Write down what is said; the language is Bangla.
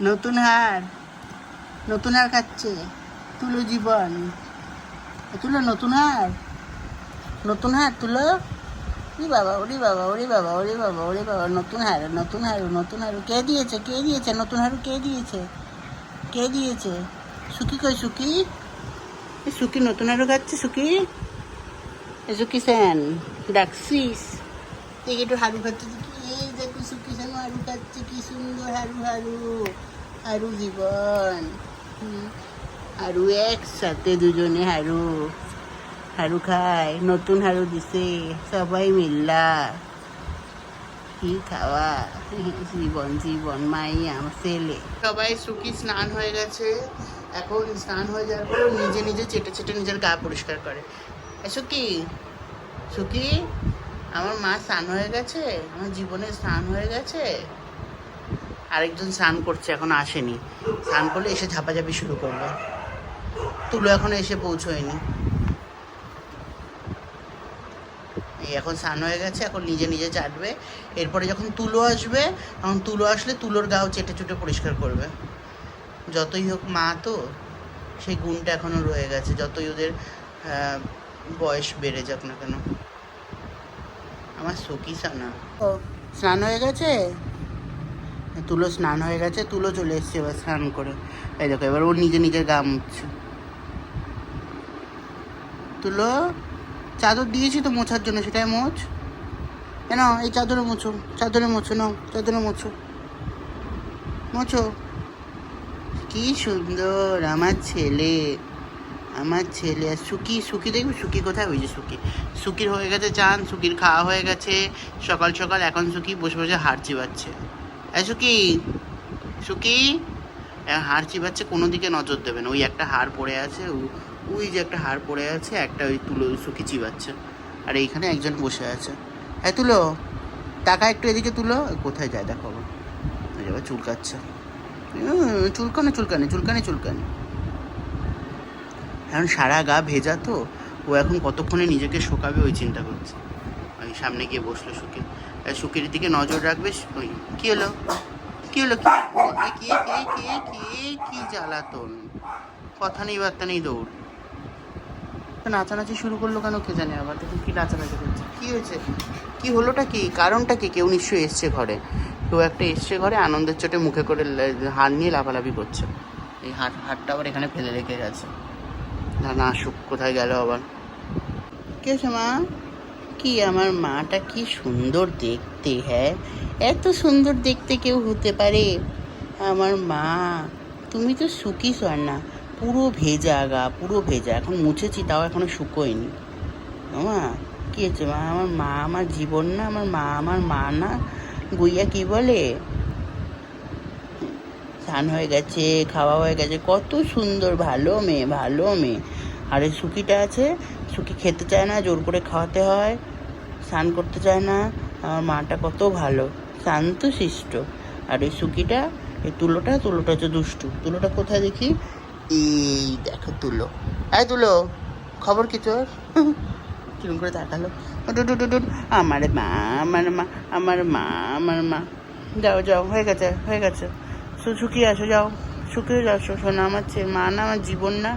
নতুন হার, নতুন হার খাচ্ছে তুলো জীবন। তুলো নতুন হার, নতুন হার তুলো। ওরে বাবা, ওরে বাবা, ওরে বাবা, ওরে বাবা, ওরে বাবা, নতুন হার, নতুন হারু, নতুন হারু। কে দিয়েছে, কে দিয়েছে নতুন হারু? কে দিয়েছে, কে দিয়েছে? সুখী কই সুখী? সুখী নতুন হারু খাচ্ছে। সুখী, সুখী সেন ডাকছিস? দেখি একটু হারু খাচ্ছে। এই দেখো সুখী সেন হারু খাচ্ছে, কি সুন্দর হারু, হারু, হারু জীবন। হারু একসাথে দুজনে হারু, হারু খায়। নতুন হারু দিছে সবাই মিল্লা। কি খাওয়া, জীবন জীবন মাইয়া ছেলে সবাই। সুখী স্নান হয়ে গেছে। এখন স্নান হয়ে যাওয়ার পর নিজে নিজে চেটে চেটে নিজের গা পরিষ্কার করে। সুখী, সুখী, আমার মা স্নান হয়ে গেছে, আমার জীবনে স্নান হয়ে গেছে। আরেকজন স্নান করছে, এখন আসেনি। স্নান করলে এসে ঝাপাঝাপি শুরু করবে। তুলো এখনো এসে পৌঁছয়নি। এই এখন স্নান হয়ে গেছে, এখন নিজে নিজে চাটবে। এরপরে যখন তুলো আসবে, তখন তুলো আসলে তুলোর গাও চেটে চুটে পরিষ্কার করবে। যতই হোক মা তো, সেই গুণটা এখনো রয়ে গেছে, যতই ওদের বয়স বেড়ে যাক না কেন। আমার সখী সানা ও স্নান হয়ে গেছে। তুলো স্নান হয়ে গেছে, তুলো চলে এসছে এবার স্নান করে। এই দেখো এবার ও নিজে নিজের গা মুছছে। তুলো, চাদর দিয়েছি তো মোছার জন্য, সেটাই মোছ। কেন এই চাদরে মোছো, চাদরে মোছো, নাও চাদরে মোছো, মোছো। কি সুন্দর আমার ছেলে, আমার ছেলে। আর সুখী, সুখী দেখবি সুখী কোথায়? ওই যে সুখী, সুখীর হয়ে গেছে চান, সুখীর খাওয়া হয়ে গেছে সকাল সকাল। এখন সুখী বসে বসে হাড় চিবাচ্ছে। সুখী, সুখী হাড় চিবাচ্ছে, কোনো দিকে নজর দেবে না। ওই একটা হাড় পড়ে আছে, ওই যে একটা হাড় পড়ে আছে, একটা ওই তুলো সুখী চিবাচ্ছে। আর এইখানে একজন বসে আছে। হ্যাঁ তুলো, টাকা একটু এদিকে তুলো। কোথায় যায় দেখো, এবার চুলকাচ্ছে। চুলকানে চুলকানে চুলকানে চুলকানে। এখন সারা গা ভেজা তো, ও এখন কতক্ষণে নিজেকে শোকাবে ওই চিন্তা করছে। ওই সামনে গিয়ে বসলো সুখী। সুখীর দিকে নজর রাখবে। ওই কি হলো, কি হলো, কি কি কি কি কি জ্বালাতন, কথা নেই বার্তা নেই, দৌড়। নাচানাচি শুরু করলো কেন কে জানে। আবার দেখুন কি নাচানাচি করছে। কি হয়েছে, কি হলোটা কি, কারণটা কি? কেউ নিশ্চয়ই এসছে ঘরে, কেউ একটা এসছে ঘরে, আনন্দের চোটে মুখে করে হার নিয়ে লাফালাফি করছে। এই হারটা আবার এখানে ফেলে রেখে গেছে। না না আসুক, কোথায় গেল আবার। কে হয়েছে মা? কি আমার মাটা কি সুন্দর দেখতে। হ্যাঁ, এত সুন্দর দেখতে কেউ হতে পারে? আমার মা, তুমি তো সুখী না, পুরো ভেজা গা, পুরো ভেজা। এখন মুছেছি তাও এখনো শুকোয়নি। মা কি হয়েছে মা? আমার মা আমার জীবন না, আমার মা আমার মা না। গুইয়া কি বলে? স্নান হয়ে গেছে, খাওয়া হয়ে গেছে, কত সুন্দর, ভালো মেয়ে, ভালো মেয়ে। আর এই সুখীটা আছে, সুখী খেতে চায় না, জোর করে খাওয়াতে হয়, স্নান করতে চায় না। আমার মাটা কত ভালো, শান্ত শিষ্ট। আর এই সুখীটা, এই তুলোটা, তুলোটা হচ্ছে দুষ্টু। তুলোটা কোথায় দেখি? এই দেখো তুলো। তুলো, খবর কি তোর? কিরম করে তাকালো। আমার মা, আমার মা, আমার মা, আমার মা। যাও যাও, হয়ে গেছে, হয়ে গেছে। সুখী আসো, যাও সুখী আসো। শোনা আমার মা না, আমার জীবন না।